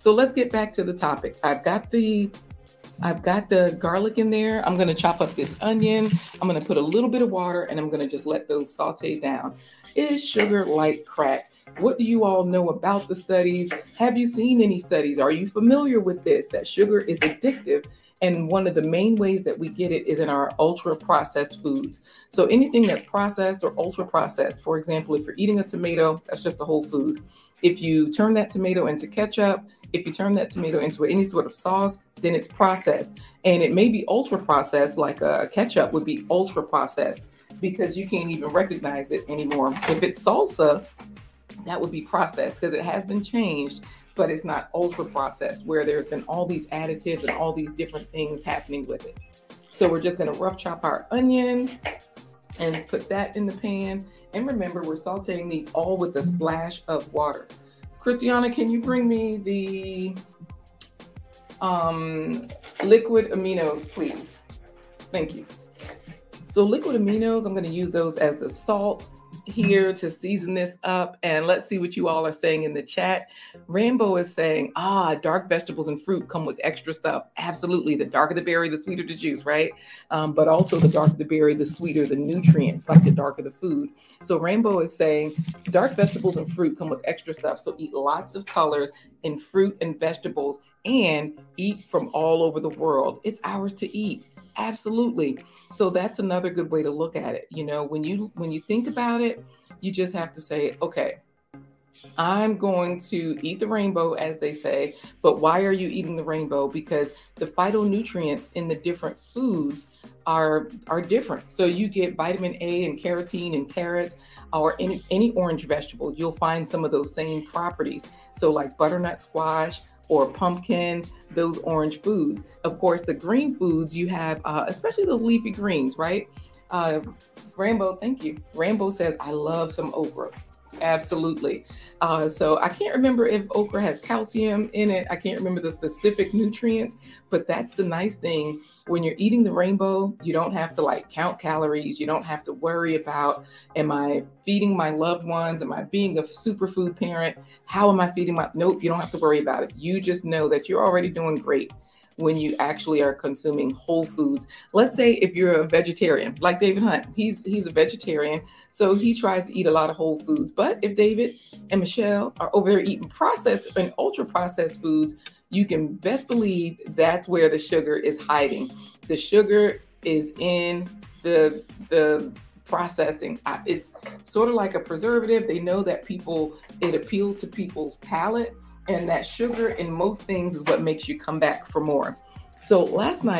So let's get back to the topic. I've got the garlic in there. I'm going to chop up this onion. I'm going to put a little bit of water and I'm going to just let those saute down. Is sugar like crack? What do you all know about the studies? Have you seen any studies? Are you familiar with this, that sugar is addictive? And one of the main ways that we get it is in our ultra processed foods. So anything that's processed or ultra processed, for example, if you're eating a tomato, that's just a whole food. If you turn that tomato into ketchup, if you turn that tomato into any sort of sauce, then it's processed. And it may be ultra processed, like a ketchup would be ultra processed because you can't even recognize it anymore. If it's salsa, that would be processed because it has been changed, but it's not ultra processed where there's been all these additives and all these different things happening with it. So we're just going to rough chop our onion and put that in the pan. And remember, we're sauteing these all with a splash of water. Christiana, can you bring me the liquid aminos, please? Thank you. So liquid aminos, I'm going to use those as the salt here to season this up. And let's see what you all are saying in the chat. Rambo is saying, dark vegetables and fruit come with extra stuff. Absolutely. The darker the berry, the sweeter the juice, right? But also the darker the berry, the sweeter the nutrients, like the darker the food. So Rambo is saying dark vegetables and fruit come with extra stuff. So eat lots of colors in fruit and vegetables and eat from all over the world. It's ours to eat. Absolutely. So that's another good way to look at it. You know, when you think about it, you just have to say, okay, I'm going to eat the rainbow, as they say, but why are you eating the rainbow? Because the phytonutrients in the different foods are different. So you get vitamin A and carotene in carrots or any orange vegetable, you'll find some of those same properties. So like butternut squash or pumpkin, those orange foods. Of course, the green foods you have, especially those leafy greens, right? Rambo, thank you. Rambo says, I love some okra. Absolutely. So I can't remember if okra has calcium in it. I can't remember the specific nutrients, but that's the nice thing. When you're eating the rainbow, you don't have to like count calories. You don't have to worry about, am I feeding my loved ones? Am I being a superfood parent? How am I feeding nope, you don't have to worry about it. You just know that you're already doing great when you actually are consuming whole foods. Let's say if you're a vegetarian, like David Hunt, he's a vegetarian, so he tries to eat a lot of whole foods. But if David and Michelle are over there eating processed and ultra processed foods, you can best believe that's where the sugar is hiding. The sugar is in the processing. It's sort of like a preservative. They know that it appeals to people's palate. And that sugar in most things is what makes you come back for more. So last night,